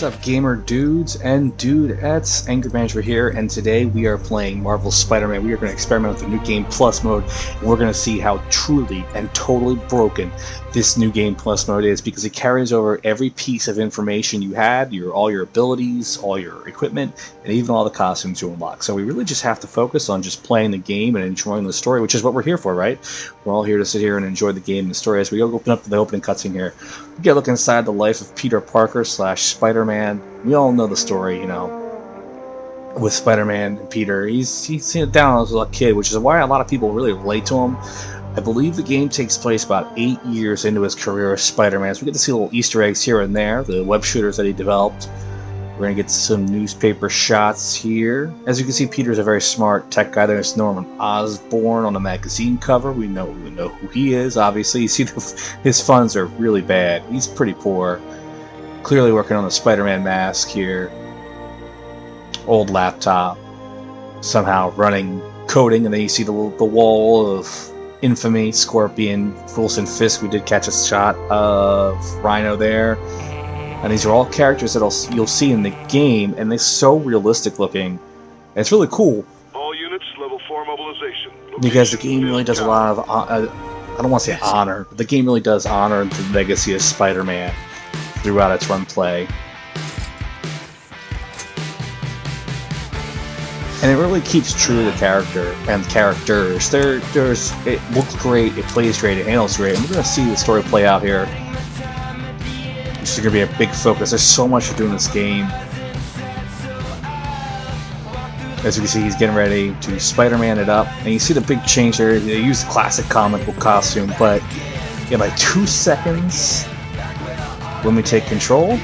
up, gamer dudes and dudettes? Angerbanjo here, and today we are playing Marvel's Spider-Man. We are going to experiment with the New Game Plus mode, and we're going to see how truly and totally broken this New Game Plus mode is, because it carries over every piece of information you had, all your abilities, all your equipment, and even all the costumes you unlock. So we really just have to focus on just playing the game and enjoying the story, which is what we're here for, right? We're all here to sit here and enjoy the game and the story. As we go open up the opening cutscene here, we get a look inside the life of Peter Parker / Spider-Man. We all know the story, you know, with Spider-Man and Peter. He's seen it down as a kid, which is why a lot of people really relate to him. I believe the game takes place about 8 years into his career as Spider-Man, so we get to see little Easter eggs here and there, the web shooters that he developed. We're going to get some newspaper shots here. As you can see, Peter's a very smart tech guy. There's Norman Osborn on the magazine cover. We know who he is, obviously. You see his funds are really bad. He's pretty poor. Clearly working on the Spider-Man mask here. Old laptop. Somehow running coding, and then you see the wall of infamy, Scorpion, Wilson Fisk. We did catch a shot of Rhino there. And these are all characters that you'll see in the game, and they're so realistic looking. And it's really cool. All units, level 4 mobilization. Because the game really does a lot of, I don't want to say honor, but the game really does honor the legacy of Spider-Man throughout its run play. And it really keeps true to the character and the characters. It looks great, it plays great, it handles great, and we're going to see the story play out here. This is going to be a big focus. There's so much to do in this game. As you can see, he's getting ready to Spider-Man it up. And you see the big change there. They use the classic comic book costume, but in like 2 seconds, when we take control,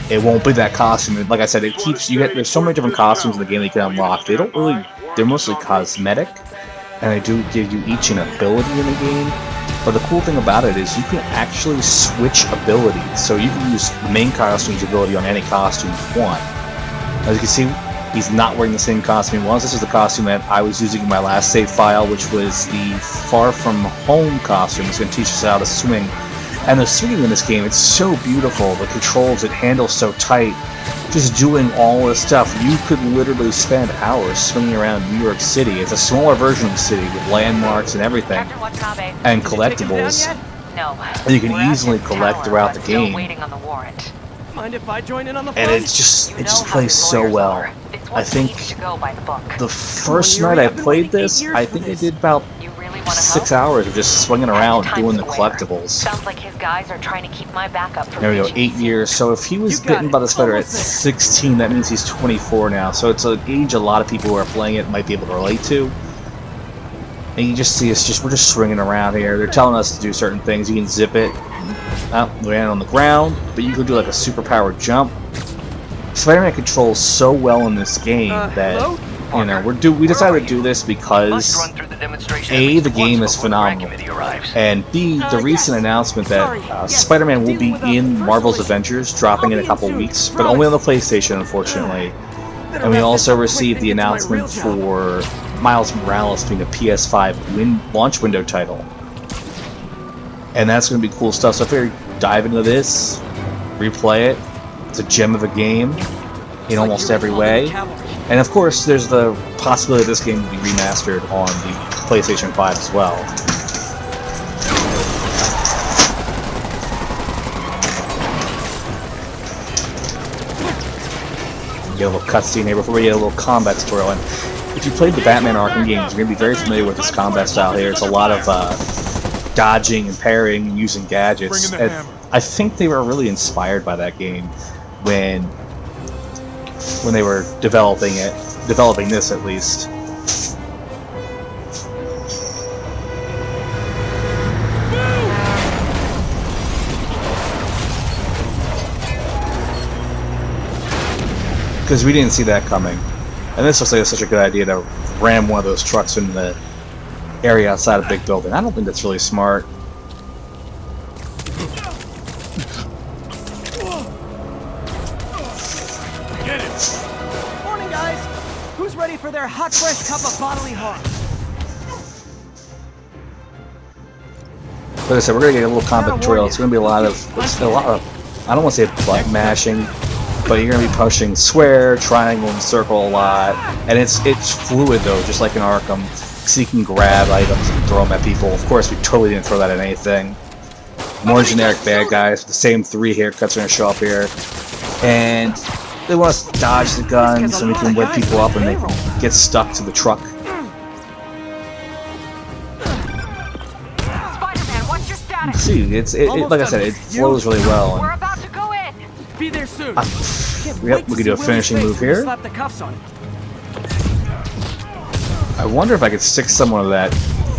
it won't be that costume. Like I said, it keeps there's so many different costumes in the game that you can unlock. They're mostly cosmetic, and they do give you each an ability in the game. But the cool thing about it is you can actually switch abilities. So you can use the main costume's ability on any costume you want. As you can see, he's not wearing the same costume he was. This is the costume that I was using in my last save file, which was the Far From Home costume. It's going to teach us how to swing. And the swinging in this game, it's so beautiful. The controls, it handles so tight. Just doing all this stuff. You could literally spend hours swinging around New York City. It's a smaller version of the city with landmarks and everything, and collectibles. And you can easily collect throughout the game. Mind if I join in on the And it just plays so well. I think the first night I played this, I think I did about 6 hours of just swinging around doing the collectibles. Sounds like his guys are trying to keep my backup from There we go, 8 years. So if he was bitten by the spider at 16, that means he's 24 now. So it's an age a lot of people who are playing it might be able to relate to. And you just see us we're just swinging around here. They're telling us to do certain things. You can zip it. Land on the ground, but you can do like a superpowered jump. Spider-Man controls so well in this game that you know we decided to do this because A, the game is phenomenal, and B, the recent announcement that Spider-Man will be in Marvel's Avengers, dropping in a couple weeks, but only on the PlayStation, unfortunately. And we also received the announcement for Miles Morales being a PS5 launch window title. And that's going to be cool stuff. So if we dive into this, replay it, it's a gem of a game in almost every way. And of course, there's the possibility this game will be remastered on the PlayStation 5 as well. Get a little cutscene here before we get a little combat tutorial. And if you played the Batman Arkham games, you're going to be very familiar with this combat style here. It's a lot of dodging and parrying and using gadgets. And I think they were really inspired by that game when they were developing this at least. Because we didn't see that coming. And this looks like it's such a good idea to ram one of those trucks into the area outside a big building. I don't think that's really smart. Get it! Morning, guys! Who's ready for their hot, fresh cup of bodily harm? Like I said, we're gonna get a little combat tutorial. It's gonna be a lot of I don't want to say butt mashing, but you're gonna be pushing square, triangle, and circle a lot, and it's fluid though, just like in Arkham. So you can grab items and throw them at people. Of course, we totally didn't throw that at anything. More generic bad guys. The same 3 haircuts are gonna show up here, and they want us to dodge the guns so we can whip people up and they can get stuck to the truck. Spider-Man, what's your status? See, like I said, it flows really well. We're about to go in. Be there soon. Yep, we could do a finishing move here. Slap the cuffs on him. I wonder if I could stick someone to that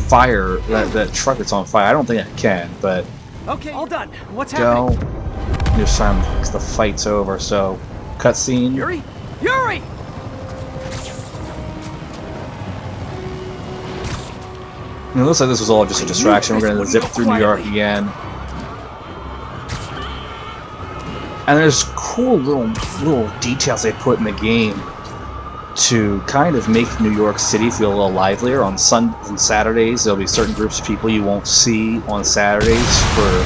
fire, that truck that's on fire. I don't think I can, but Okay, all done. What's happening? go. There's time because the fight's over. So, cutscene. Yuri! Yuri! It looks like this was all just a distraction. We're gonna zip through New York again. And there's cool little details they put in the game to kind of make New York City feel a little livelier. On Saturdays, there'll be certain groups of people you won't see on Saturdays for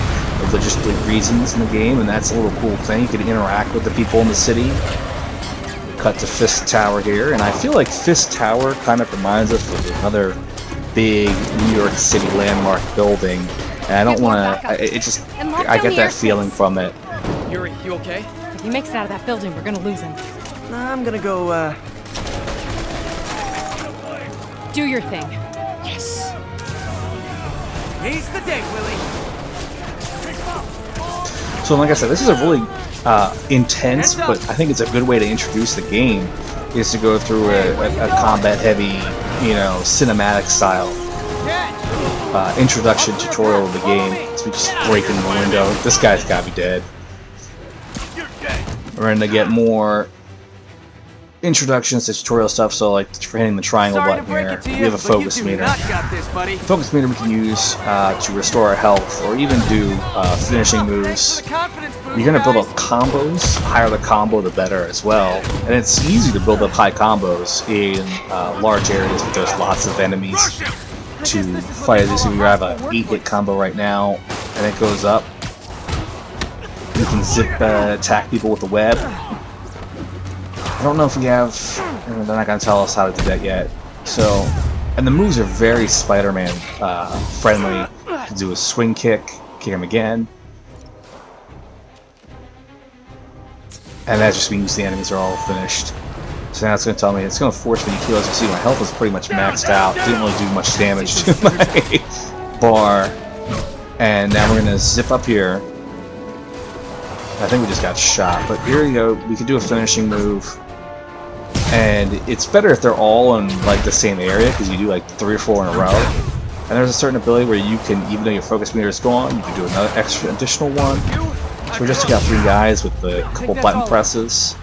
logistic reasons in the game, and that's a little cool thing. You can interact with the people in the city. Cut to Fisk Tower here, and I feel like Fisk Tower kind of reminds us of another big New York City landmark building, and I don't want to. I get that feeling from it. Yuri, you okay? If he makes it out of that building, we're gonna lose him. I'm gonna go, Do your thing. Yes! He's the day, Willie! So like I said, this is a really intense, but I think it's a good way to introduce the game, is to go through a combat-heavy, cinematic style introduction tutorial of the game. So we just break in the window. This guy's gotta be dead. We're going to get more introductions to tutorial stuff, so like for hitting the triangle button here, we have a focus meter. Focus meter we can use to restore our health, or even do finishing moves. You're going to build up combos. The higher the combo, the better as well. And it's easy to build up high combos in large areas, but there's lots of enemies to fight. So we have an 8-hit combo right now, and it goes up. You can zip attack people with the web. I don't know if we have. They're not going to tell us how to do that yet. So, and the moves are very Spider-Man friendly. You can do a swing kick, kick him again, and that just means the enemies are all finished. So now it's going to tell me, it's going to force me to kill. As you see, my health is pretty much maxed out. Didn't really do much damage to my bar. And now we're going to zip up here. I think we just got shot, but here you go. We can do a finishing move, and it's better if they're all in like the same area, because you do like 3 or 4 in a row. And there's a certain ability where you can, even though your focus meter is gone, you can do another additional one. So we just took out 3 guys with the couple button presses.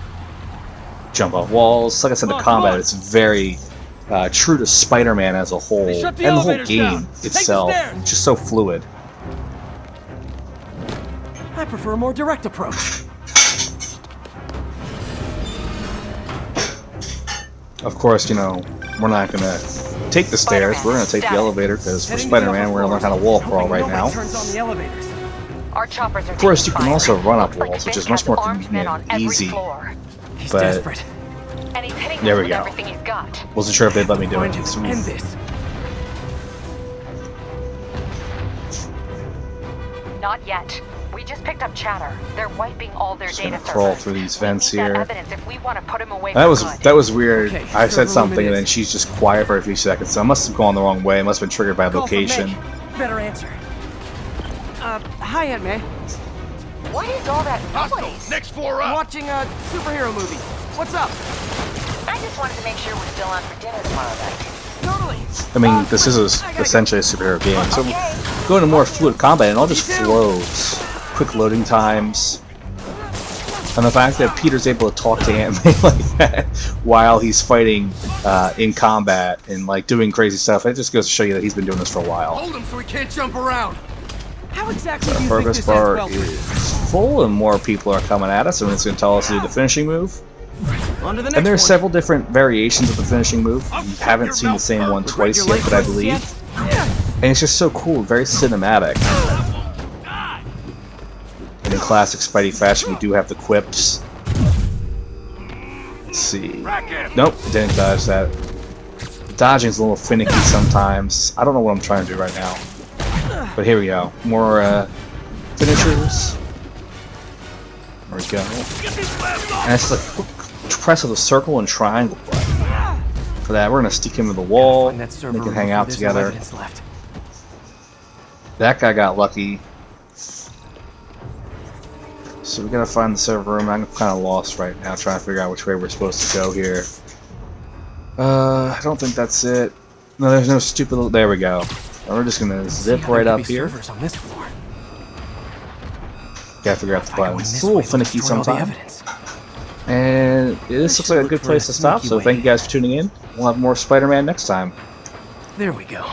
Jump off walls. Like I said, the combat is very true to Spider-Man as a whole, and the whole game itself. It's just so fluid. I prefer a more direct approach. Of course, we're not going to take the stairs. We're going to take the elevator, because for Spider-Man, we're going to learn how to wall crawl right now. Our choppers are Of course, you can fire. also run up Looks like walls, which Fisk is much has more armed men on every easy. floor. He's But desperate. And he's hitting there us we with go. everything he's got. Wasn't sure if they'd let me do Going it. to end this. Not yet. We just picked up chatter. They're wiping all their Just data gonna crawl servers. through these We vents need that here. evidence if we want to put him away That for was good. weird. Okay, I said server something room it and then is. she's just quiet for a few seconds. So I must have gone the wrong way. It must have been triggered by Call from location. May. Better answer. Hi, Aunt May. What is all that noise? Next floor I'm up! watching a superhero movie. What's up? I just wanted to make sure we're still on for dinner tomorrow night. Totally. I mean, this is essentially a superhero game. So go into more fluid combat and it all just flows. Quick loading times. And the fact that Peter's able to talk to Aunt May like that while he's fighting in combat and like doing crazy stuff, it just goes to show you that he's been doing this for a while. Hold him so he can't jump around! How exactly Our do you think progress this bar ends well? is full and more people are coming at us, and it's going to tell us to do the finishing move. On to the next And there are one. several different variations of the finishing move. You haven't seen the same one twice Your yet, leg but I twists believe. yet? And it's just so cool, very cinematic. And classic Spidey fashion, we do have the quips. Let's see. Nope, didn't dodge that. Dodging's a little finicky sometimes. I don't know what I'm trying to do right now. But here we go. More finishers. There we go. And it's like press of the circle and triangle button. For that, we're gonna stick him to the wall. We can hang out together. That guy got lucky. So we gotta find the server room. I'm kind of lost right now, trying to figure out which way we're supposed to go here. I don't think that's it. No, there's no stupid little... There we go. And we're just gonna zip right up here. Gotta figure out the buttons. It's a little finicky sometimes. And this looks like a good place to stop, so thank you guys for tuning in. We'll have more Spider-Man next time. There we go.